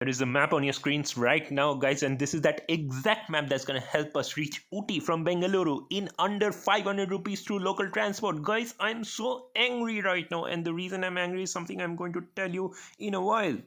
There is a map on your screens right now, guys, and this is that exact map that's gonna help us reach Ooty from Bengaluru in under 500 rupees through local transport. Guys, I'm so angry right now, and the reason I'm angry is something I'm going to tell you in a while.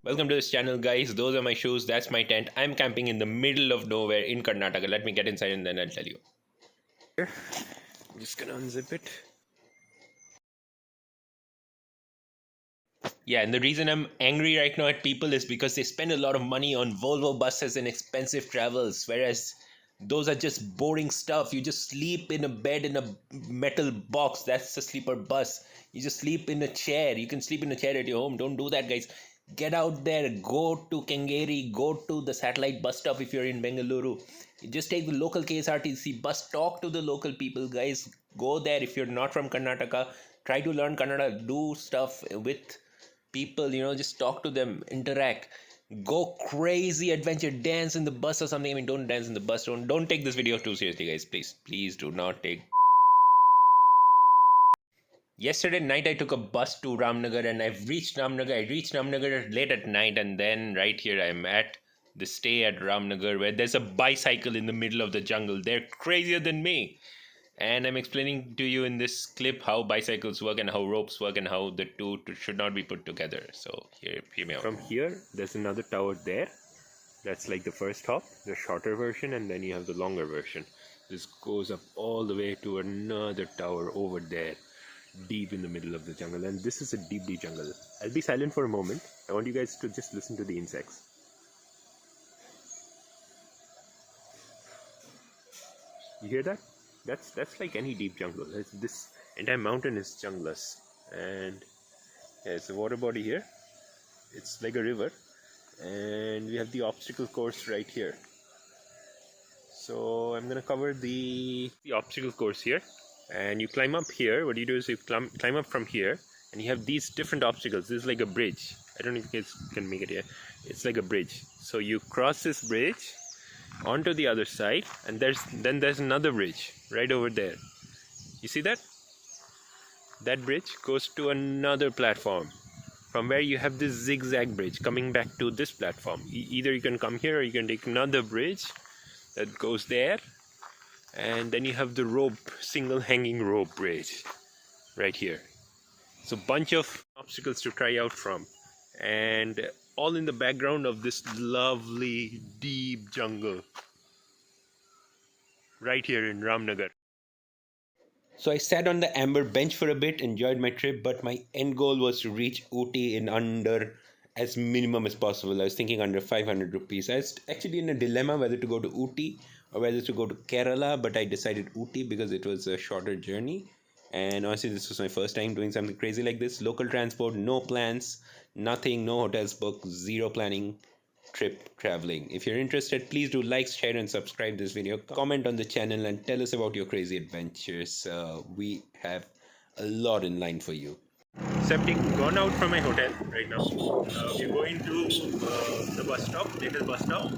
Welcome to this channel, guys. Those are my shoes, that's my tent. I'm camping in the middle of nowhere in Karnataka. Let me get inside and then I'll tell you. Here, I'm just gonna unzip it. Yeah, and the reason I'm angry right now at people is because they spend a lot of money on Volvo buses and expensive travels, whereas those are just boring stuff. You just sleep in a bed in a metal box. That's a sleeper bus. You just sleep in a chair. You can sleep in a chair at your home. Don't do that, guys. Get out there. Go to Kengeri. Go to the satellite bus stop if you're in Bengaluru. You just take the local KSRTC bus. Talk to the local people, guys. Go there if you're not from Karnataka. Try to learn Kannada. Do stuff with people, just talk to them, interact, go crazy adventure, dance in the bus or something. I mean, don't dance in the bus. Don't take this video too seriously, guys. Please do not take. Yesterday night I took a bus to Ramnagar and I've reached Ramnagar. I reached Ramnagar late at night, and then right here I'm at the stay at Ramnagar, where there's a bicycle in the middle of the jungle. They're crazier than me. And I'm explaining to you in this clip how bicycles work and how ropes work and how the two should not be put together. So hear me out. From here, there's another tower there. That's like the first hop, the shorter version, and then you have the longer version. This goes up all the way to another tower over there, deep in the middle of the jungle. And this is a deep jungle. I'll be silent for a moment. I want you guys to just listen to the insects. You hear that? That's like any deep jungle. This entire mountain is jungleless, and there's a water body here. It's like a river, and we have the obstacle course right here. So I'm gonna cover the obstacle course here, and you climb up here. What you do is you climb up from here, and you have these different obstacles. This is like a bridge. I don't know if you guys can make it here. It's like a bridge. So you cross this bridge onto the other side, and there's another bridge right over there. You see that bridge goes to another platform, from where you have this zigzag bridge coming back to this platform. Either you can come here or you can take another bridge that goes there, and then you have the single hanging rope bridge right here. So bunch of obstacles to try out from, and all in the background of this lovely deep jungle right here in Ramnagar. So I sat on the amber bench for a bit, enjoyed my trip, but my end goal was to reach Ooty in under as minimum as possible. I was thinking under 500 rupees. I was actually in a dilemma whether to go to Ooty or whether to go to Kerala, but I decided Ooty because it was a shorter journey. And honestly, this was my first time doing something crazy like this. Local transport, no plans, nothing, no hotels booked, zero planning, trip traveling. If you're interested, please do like, share and subscribe this video. Comment on the channel and tell us about your crazy adventures. We have a lot in line for you. Excepting gone out from my hotel right now. We're going to the bus stop, little bus stop.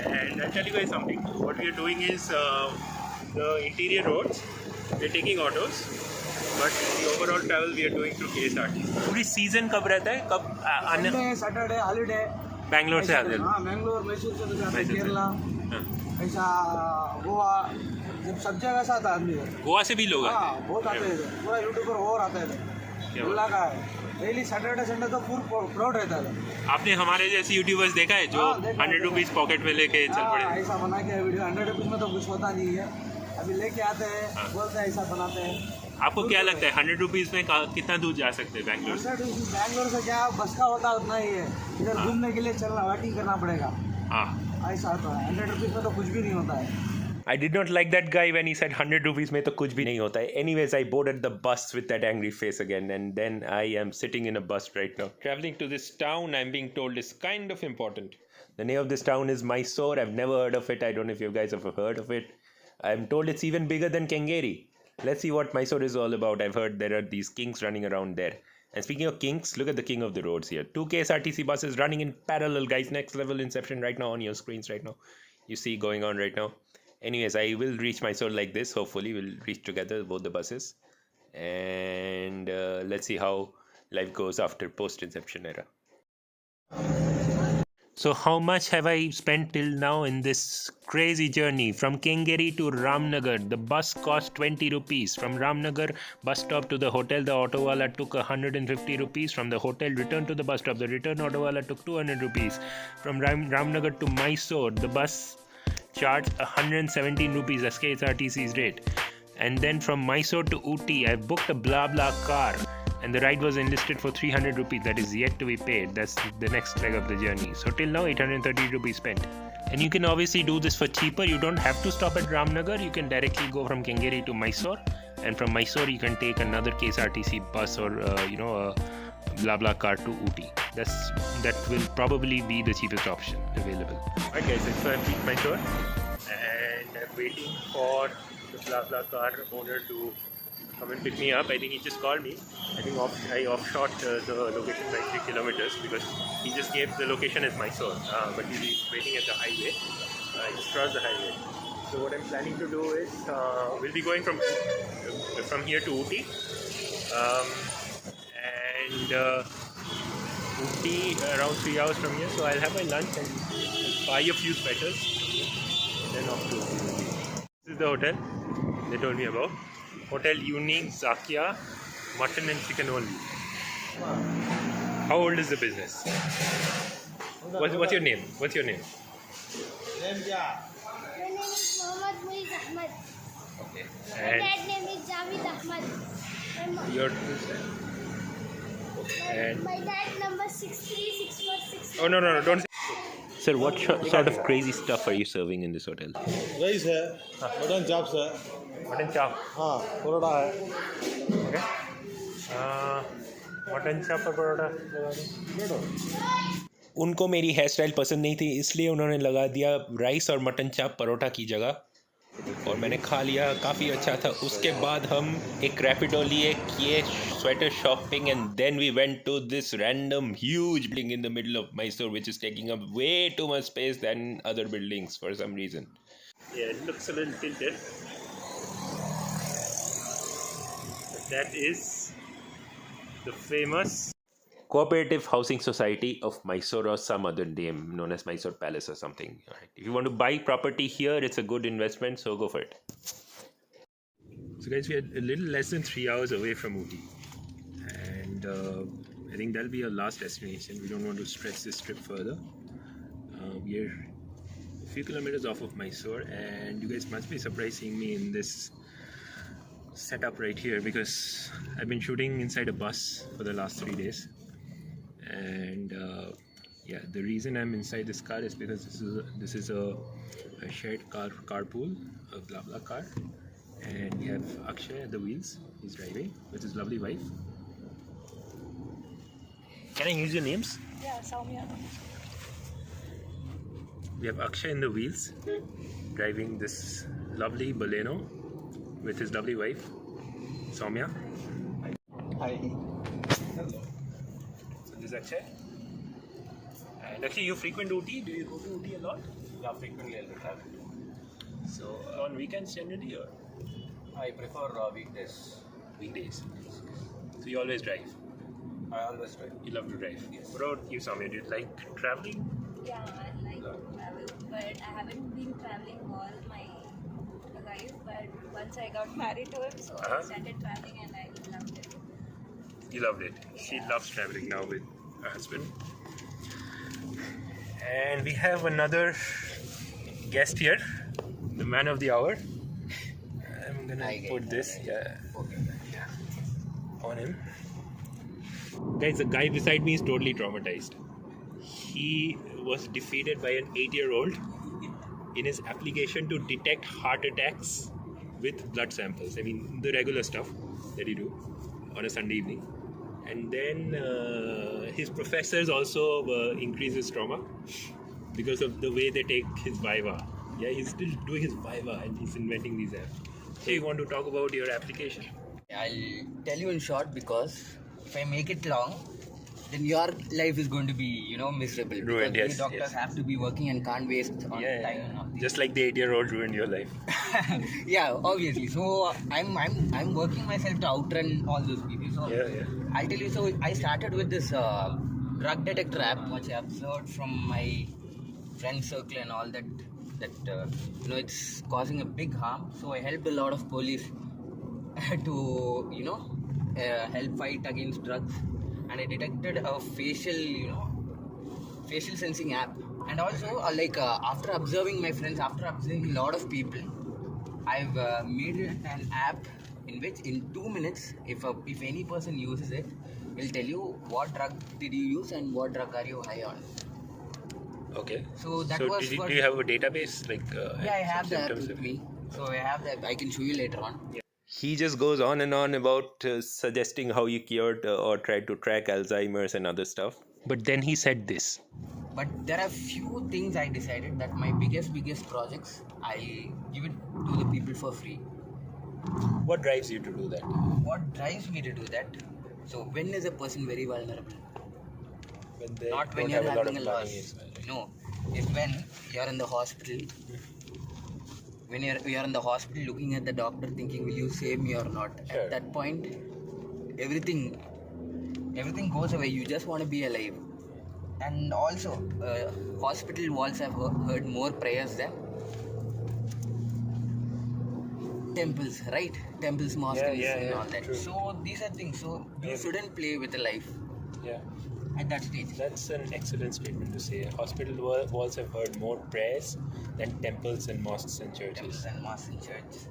And I'll tell you guys something. What we are doing is the interior roads, we're taking autos, but the overall travel we are doing through KSRTC. पूरी season कब रहता है? कब आने? Saturday holiday Bangalore से आते हैं। हाँ, बैंगलोर मैसूर से तो जाते हैं केरला, ऐसा गोवा, जब सब जगह से आता आदमी है। गोवा से भी लोग आते हैं? हाँ, बहुत आते हैं। पूरा यूट्यूबर और आते हैं। गोला का है। डेली सैटरडे संडे तो फुल क्राउड रहता है। आपने हमारे जैसे यूट्यूबर्स देखा है जो 100 रुपीज़ पॉकेट में लेके चल पड़े? ऐसा बना के वीडियो 100 रुपीज़ में तो कुछ होता नहीं है। अभी लेके आते हैं, बोलते हैं ऐसा बनाते हैं। आपको क्या लगता है 100 रुपीज़ में कितना दूर जा सकते हैं बैंगलोर से? बैंगलोर से क्या बस का होता उतना ही है। इधर घूमने के लिए चलना वेटिंग करना पड़ेगा। हाँ, ऐसा होता है। 100 रुपीज़ में तो कुछ भी नहीं होता है। I did not like that guy when he said 100 rupees में तो कुछ भी नहीं होता है. Anyways, I boarded the bus with that angry face again, and then I am sitting in a bus right now. Traveling to this town, I'm being told, is kind of important. The name of this town is Mysore. I've never heard of it. I don't know if you guys have heard of it. I'm told it's even bigger than Kengeri. Let's see what Mysore is all about. I've heard there are these kings running around there. And speaking of kings, look at the king of the roads here. 2 KSRTC buses running in parallel, guys. Next level inception right now on your screens right now. You see going on right now. Anyways, I will reach Mysore like this. Hopefully, we'll reach together both the buses, and let's see how life goes after post-inception era. So how much have I spent till now in this crazy journey from Kengeri to Ramnagar? The bus cost 20 rupees. From Ramnagar bus stop to the hotel, the auto wala took 150 rupees. From the hotel return to the bus stop, the return auto wala took 200 rupees. From Ramnagar to Mysore, the bus charged 117 rupees. That's KSRTC's rate. And then from Mysore to Ooty, I booked a BlaBlaCar, and the ride was enlisted for 300 rupees. That is yet to be paid. That's the next leg of the journey. So till now 830 rupees spent. And you can obviously do this for cheaper. You don't have to stop at Ramnagar. You can directly go from Kengeri to Mysore, and from Mysore you can take another KSRTC bus or a BlaBlaCar to Ooty. That will probably be the cheapest option available. Alright guys, so I've reached Mysore and I'm waiting for the BlaBlaCar owner to come and pick me up. I think he just called me. I think I offshot the location by 3 kilometers because he just gave the location as Mysore, but he'll be waiting at the highway. I just crossed the highway. So what I'm planning to do is we'll be going from here to Ooty, and Ooty around 3 hours from here. So I'll have my lunch and buy a few sweaters, and then off to Ooty. This is the hotel they told me about. Hotel Unique Zakia, mutton and chicken only. How old is the business? What's your name? What's your name? My name is Mohammed Muiz Ahmed. Okay. My And dad name is Javed Ahmed. your and My dad number 63646. oh no, don't say. Sir, what sort of crazy stuff are you serving in this hotel? Rice है, mutton chops है, Mutton chop. हाँ परोठा है, Okay. Mutton चाप और परोठा. उनको मेरी hair style पसंद नहीं थी, इसलिए उन्होंने लगा दिया राइस और मटन चाप परोठा की जगह, और मैंने खा लिया. काफ़ी अच्छा था. उसके बाद हम एक रैपिडो लिए, किए sweater shopping, and then we went to this random huge building in the middle of Mysore which is taking up way too much space than other buildings for some reason. Yeah, it looks a little tilted. That is the famous Cooperative Housing Society of Mysore, or some other name known as Mysore Palace or something. Right. If you want to buy property here, it's a good investment, so go for it. So guys, we are a little less than 3 hours away from Ooty, and I think that'll be our last destination. We don't want to stretch this trip further. We are a few kilometers off of Mysore, and you guys must be surprised seeing me in this setup right here, because I've been shooting inside a bus for the last 3 days. And yeah, the reason I'm inside this car is because this is a shared carpool, a BlaBlaCar, and we have Akshay at the wheels. He's driving with his lovely wife. Can I use your names? Yeah, Soumya. We have Akshay in the wheels, driving this lovely Baleno with his lovely wife, Soumya. Hi. This is Akshay. And actually, you frequent Ooty? Do you go to Ooty a lot? Yeah, frequently I'll travel. So on weekends generally, or I prefer weekdays. weekdays? So you always drive. I always drive. You love to drive. Yes. What about you, Soumya? Do you like traveling? Yeah, I like to travel, but I haven't been traveling all my life. But once I got married to him, so I started traveling and I loved it. You loved it. She loves traveling now with her husband. And we have another guest here, the man of the hour. I'm gonna put this on him. Guys, the guy beside me is totally traumatized. He was defeated by an 8-year-old in his application to detect heart attacks with blood samples. I mean, the regular stuff that you do on a Sunday evening. And then his professors also increase his trauma because of the way they take his Viva. Yeah, he's still doing his Viva and he's inventing these apps. So you want to talk about your application? I'll tell you in short, because if I make it long, then your life is going to be, miserable. Ruined, Because we yes, doctors yes. have to be working and can't waste on time and all these. Just like the 8-year-old ruined your life. Yeah, obviously. So I'm working myself to outrun all those people. So Yeah. I'll tell you. So I started with this drug detector app, which I observed from my friend circle and all that. It's causing a big harm. So I helped a lot of police to help fight against drugs, and I detected a facial sensing app. And also after observing my friends, after observing a lot of people, I've made it an app in which in 2 minutes, if any person uses it, will tell you what drug did you use and what drug are you high on. Okay. So that So was do for you have a database like? yeah, I have some the app symptoms with of- me. So I have that. I can show you later on. He just goes on and on about suggesting how you cured or tried to track Alzheimer's and other stuff. But then he said this. But there are few things I decided that my biggest projects, I'll give it to the people for free. What drives you to do that? What drives me to do that? So when is a person very vulnerable? When they Not when don't you're have a lot having of a money loss. as well, right? No, if when you're in the hospital, when you're in the hospital looking at the doctor thinking, will you save me or not? Sure. At that point, everything goes away. You just want to be alive. And also, hospital walls have heard more prayers than temples, right? Temples, mosques, and all that. True. So these are things. So you shouldn't play with the life Yeah. at that stage. That's an excellent statement to say. Hospital walls have heard more prayers than temples and mosques and churches. Temples and mosques and churches.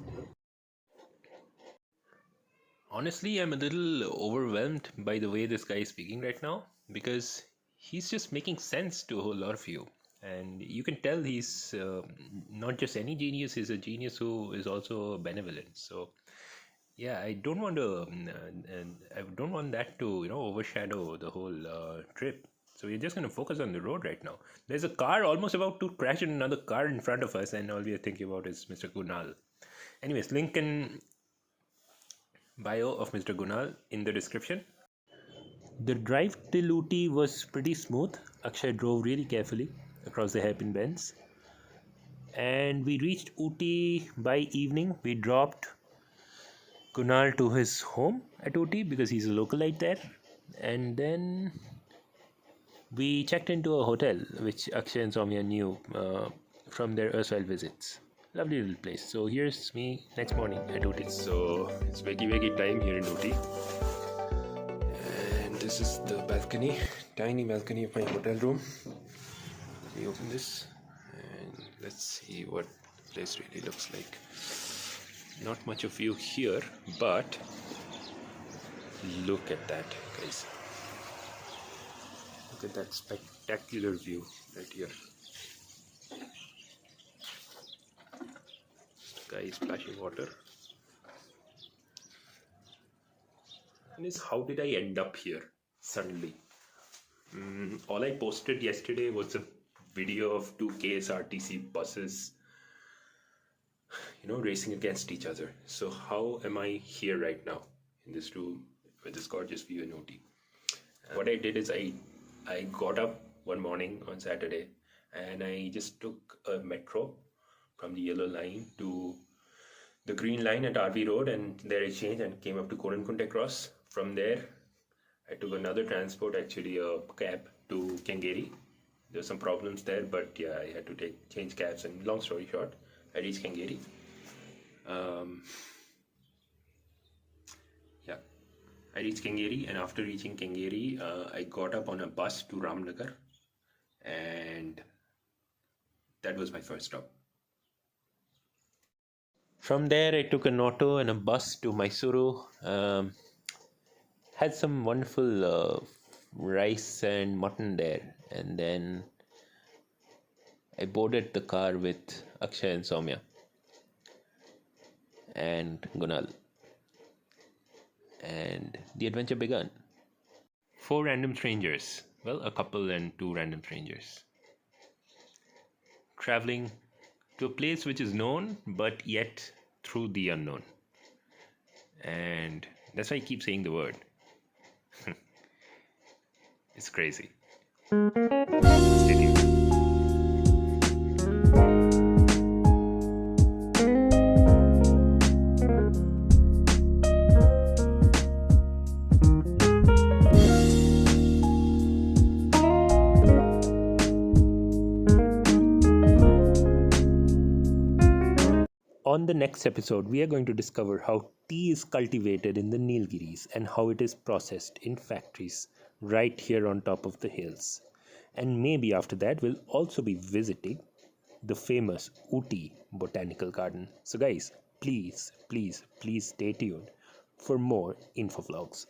Honestly, I'm a little overwhelmed by the way this guy is speaking right now because he's just making sense to a whole lot of you. And you can tell he's not just any genius, he's a genius who is also benevolent. So, yeah, I don't want to, I don't want that to, overshadow the whole trip. So we're just going to focus on the road right now. There's a car almost about to crash into another car in front of us, and all we are thinking about is Mr. Gunaal. Anyways, link in bio of Mr. Gunaal in the description. The drive till Ooty was pretty smooth. Akshay drove really carefully across the hairpin bends. And we reached Ooty by evening. We dropped Gunaal to his home at Ooty because he's a localite there. And then we checked into a hotel which Akshay and Soumya knew from their erstwhile visits. Lovely little place. So here's me next morning at Ooty. So it's wakey time here in Ooty. And this is the balcony, tiny balcony of my hotel room. We open this and let's see what the place really looks like. Not much of view here, but look at that, guys. Look at that spectacular view right here. Sky splashing water. And is how did I end up here suddenly? All I posted yesterday was a video of two KSRTC buses, racing against each other. So how am I here right now in this room with this gorgeous view in Ooty? What I did is I got up one morning on Saturday and I just took a metro from the yellow line to the green line at RV Road, and there I changed and came up to Korankunte Cross. From there, I took another transport, actually a cab to Kengeri. There were some problems there, but yeah, I had to change cabs, and long story short, I reached Kengeri. I reached Kengeri, and after reaching Kengeri, I got up on a bus to Ramnagar, and that was my first stop. From there, I took an auto and a bus to Mysore. Had some wonderful rice and mutton there, and then I boarded the car with Akshay and Soumya and Gunaal, and the adventure began. 4 random strangers, well, a couple and 2 random strangers, traveling to a place which is known but yet through the unknown. And that's why I keep saying the word. It's crazy. Stay tuned. On the next episode, we are going to discover how tea is cultivated in the Nilgiris and how it is processed in factories right here on top of the hills. And maybe after that, we'll also be visiting the famous Ooty Botanical Garden. So, guys, please, please, please stay tuned for more info vlogs.